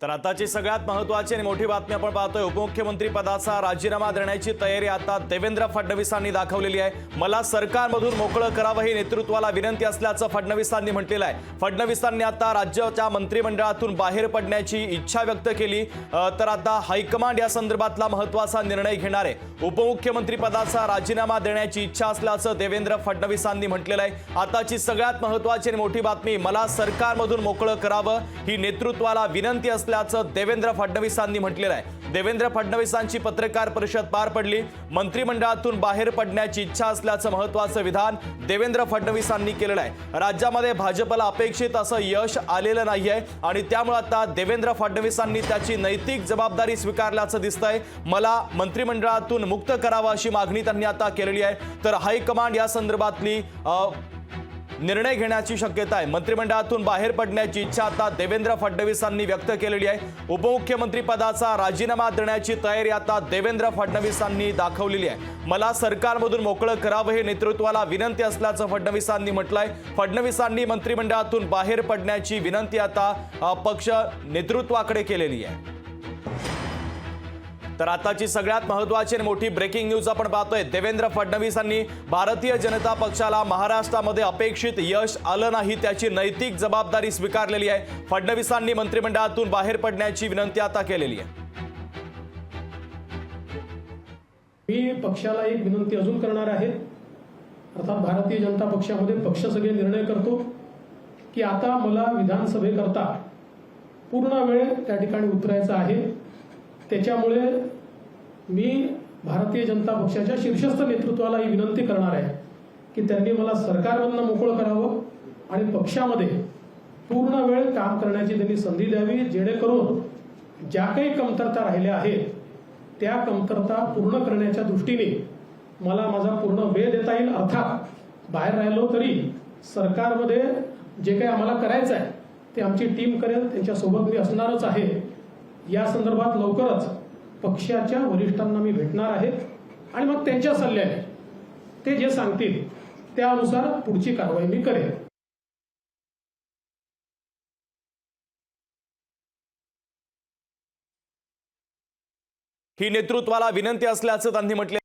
तर आताची सगळ्यात महत्त्वाची आणि मोठी बातमी आपण पाहतोय। उपमुख्यमंत्री पदाचा राजीनामा देण्याची तयारी आता देवेंद्र फडणवीसांनी दाखवलेली आहे। मला सरकारमधून मोकळं करावं ही नेतृत्वाला विनंती असल्याचं फडणवीसांनी म्हटलेलं आहे। फडणवीसांनी आता राज्याच्या मंत्रिमंडळातून बाहेर पडण्याची इच्छा व्यक्त केली। तर आता हायकमांड या संदर्भातला महत्त्वाचा निर्णय घेणार आहे। उपमुख्यमंत्री पदाचा राजीनामा देण्याची इच्छा असल्याचं देवेंद्र फडणवीसांनी म्हटलेलं आहे। आताची सगळ्यात महत्त्वाची आणि मोठी बातमी, मला सरकारमधून मोकळं करावं ही नेतृत्वाला विनंती असल्याचं देवेंद्र फडणवीसांनी म्हटलेलं आहे। देवेंद्र फडणवीसांची पत्रकार परिषद पार पडली। मंत्रिमंडळातून बाहेर पडण्याची इच्छा असल्याचं महत्त्वाचं विधान देवेंद्र फडणवीसांनी केलेलं आहे। राज्यामध्ये भाजपला अपेक्षित असं यश आलेलं नाहीये आणि त्यामुळे आता देवेंद्र फडणवीसांनी त्याची नैतिक जबाबदारी स्वीकारल्याचं दिसतंय। मला मंत्रिमंडळातून मुक्त करावं अशी मागणी त्यांनी आता केलेली आहे। तर हायकमांड या संदर्भातली निर्णय घेण्याची शक्यता आहे। मंत्रिमंडळातून बाहेर पडण्याची इच्छा आता देवेंद्र फडणवीसांनी व्यक्त केलेली आहे। उपमुख्यमंत्री पदाचा राजीनामा देण्याची तयारी आता देवेंद्र फडणवीसांनी दाखवलेली आहे। मला सरकारमधून मोकळं करावं हे नेतृत्वाला विनंती असल्याचं फडणवीसांनी म्हटलंय। फडणवीसांनी मंत्रिमंडळातून बाहेर पडण्याची विनंती आता पक्ष नेतृत्वाकडे केलेली आहे। तर आताची सगळ्यात महत्त्वाची आणि मोठी ब्रेकिंग न्यूज आपण पाहतोय। देवेंद्र फडणवीसांनी भारतीय जनता पक्षाला महाराष्ट्रामध्ये अपेक्षित यश आलं नाही त्याची नैतिक जबाबदारी स्वीकारलेली आहे। फडणवीसांनी मंत्रिमंडळातून बाहेर पडण्याची विनंती आता केलेली आहे। मी पक्षाला एक विनंती अजून करणार आहे। अर्थात भारतीय जनता पक्षामध्ये पक्ष सगळे निर्णय करतो की आता मला विधानसभेकरता पूर्ण वेळ त्या ठिकाणी उतरायचा आहे। त्याच्यामुळे मी भारतीय जनता पक्षाच्या शीर्षस्थ नेतृत्वाला ही विनंती करणार आहे की त्यांनी मला सरकारमधून मोकळं करावं आणि पक्षामध्ये पूर्ण वेळ काम करण्याची त्यांनी संधी द्यावी, जेणेकरून ज्या काही कमतरता राहिल्या आहेत त्या कमतरता पूर्ण करण्याच्या दृष्टीने मला माझा पूर्ण वेळ देता येईल। अर्थात बाहेर राहिलो तरी सरकारमध्ये जे काही आम्हाला करायचं आहे ते आमची टीम करेल, त्यांच्यासोबत मी असणारच आहे। या संदर्भात लवकरच पक्षाच्या वरिष्ठांना मी भेटणार आहे आणि मग त्यांच्या सल्ल्याने ते जे सांगतील त्यानुसार पुढची कारवाई मी करेन। ही नेतृत्वाला विनंती असल्याचं त्यांनी म्हटले।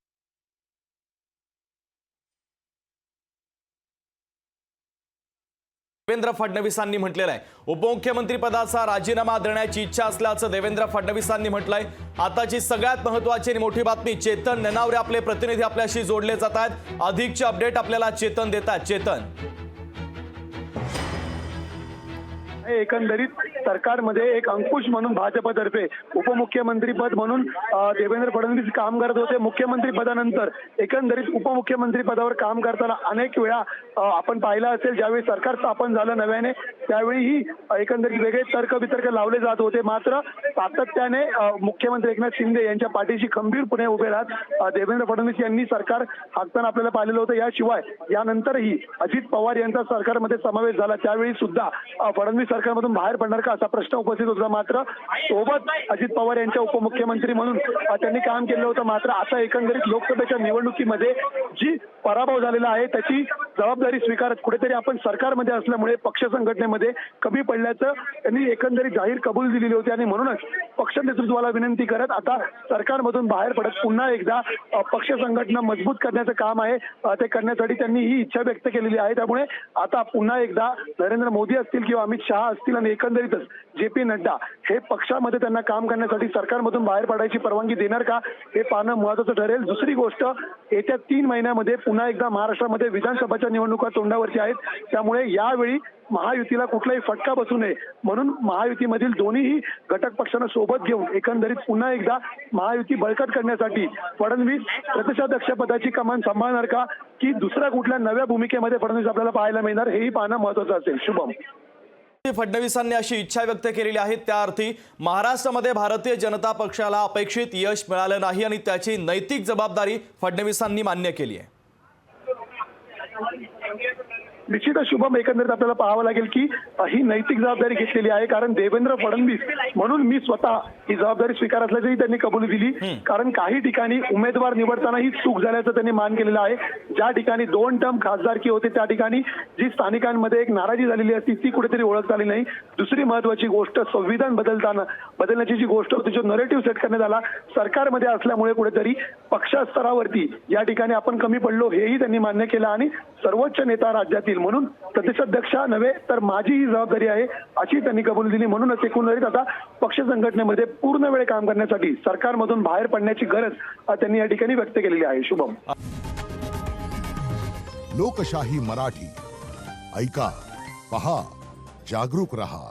देवेंद्र फडणवीसांनी म्हटलेलं आहे। उपमुख्यमंत्री पदाचा राजीनामा देण्याची इच्छा असल्याचं देवेंद्र फडणवीसांनी म्हटलंय। आताची सगळ्यात महत्त्वाची आणि मोठी बातमी, चेतन ननावरे आपले प्रतिनिधी आपल्याशी जोडले जात आहेत। अधिकचे अपडेट आपल्याला चेतन देतात। चेतन, एकंदरीत सरकारमध्ये एक अंकुश म्हणून भाजपतर्फे उपमुख्यमंत्री पद म्हणून देवेंद्र फडणवीस काम करत होते। मुख्यमंत्री पदानंतर एकंदरीत उपमुख्यमंत्री पदावर काम करताना अनेक वेळा आपण पाहिलं असेल, ज्यावेळी सरकार स्थापन झालं नव्याने त्यावेळीही एकंदरीत वेगळे तर्क लावले जात होते। मात्र सातत्याने मुख्यमंत्री एकनाथ शिंदे यांच्या पाठीशी खंबीरपणे उभे राहत देवेंद्र फडणवीस यांनी सरकार हाकताना आपल्याला पाहिलेलं होतं। याशिवाय यानंतरही अजित पवार यांचा सरकारमध्ये समावेश झाला, त्यावेळी सुद्धा फडणवीस सरकारमधून बाहेर पडणार का असा प्रश्न उपस्थित होता। मात्र सोबत अजित पवार यांच्या उपमुख्यमंत्री म्हणून त्यांनी काम केलं होतं। मात्र आता एकंदरीत लोकसभेच्या निवडणुकीमध्ये जी पराभव झालेला आहे त्याची जबाबदारी स्वीकारत कुठेतरी आपण सरकारमध्ये असल्यामुळे पक्ष संघटनेमध्ये कमी पडल्याचं त्यांनी एकंदरीत जाहीर कबूल दिलेली होती आणि म्हणूनच पक्ष नेतृत्वाला विनंती करत आता सरकारमधून बाहेर पडत पुन्हा एकदा पक्ष संघटना मजबूत करण्याचं काम आहे ते करण्यासाठी त्यांनी ही इच्छा व्यक्त केलेली आहे। त्यामुळे आता पुन्हा एकदा नरेंद्र मोदी असतील किंवा अमित शहा असतील आणि एकंदरीतच जे.पी. नड्डा हे पक्षामध्ये त्यांना काम करण्यासाठी सरकारमधून बाहेर पडायची परवानगी देणार का हे पाहणं महत्त्वाचं ठरेल। दुसरी गोष्ट, येत्या 3 महिन्यामध्ये पुन्हा एकदा महाराष्ट्रामध्ये विधानसभाच्या निवडणुका तोंडावरची आहेत, त्यामुळे यावेळी महायुतीला कुठलाही फटका बसू नये म्हणून महायुतीमधील दोन्हीही घटक पक्षांना सोबत घेऊन एकंदरीत पुन्हा एकदा महायुती बळकट करण्यासाठी फडणवीस प्रदेशाध्यक्ष पदाची कमान सांभाळणार का की दुसऱ्या कुठल्या नव्या भूमिकेमध्ये फडणवीस आपल्याला पाहायला मिळणार हेही पाहणं महत्त्वाचं असेल। शुभम, फडणवीसांनी अशी इच्छा व्यक्त केलेली आहे, त्या अर्थी महाराष्ट्रामध्ये भारतीय जनता पक्षाला अपेक्षित यश मिळालं नाही आणि त्याची नैतिक जबाबदारी फडणवीसांनी मान्य केली आहे। निश्चितच शुभम, एकंदरीत आपल्याला पाहावं लागेल की ही नैतिक जबाबदारी घेतलेली आहे, कारण देवेंद्र फडणवीस म्हणून मी स्वतः ही जबाबदारी स्वीकार असल्याचंही त्यांनी कबुली दिली. कारण काही ठिकाणी उमेदवार निवडताना ही चूक झाल्याचं त्यांनी मान केलेलं आहे. ज्या ठिकाणी 2 टर्म खासदारकी होते त्या ठिकाणी जी स्थानिकांमध्ये एक नाराजी झालेली असती ती कुठेतरी ओळख झाली नाही. दुसरी महत्वाची गोष्ट, संविधान बदलण्याची जी गोष्ट होती, जो नरेटिव्ह सेट करण्यात आला सरकारमध्ये असल्यामुळे कुठेतरी पक्ष स्तरावरती या ठिकाणी आपण कमी पडलो, हेही त्यांनी मान्य केलं. आणि सर्वोच्च नेता राज्यातील म्हणून प्रदेशाध्यक्ष नव्हे तर माझी ही जबाबदारी आहे अशी त्यांनी कबुली दिली. म्हणूनच एकंदरीत आता पक्ष संघटनेमध्ये पूर्ण वेळ काम करण्यासाठी सरकारमधून बाहेर पडण्याची गरज त्यांनी या ठिकाणी व्यक्त केलेली आहे. शुभम. लोकशाही मराठी ऐका, पहा, जागरूक रहा.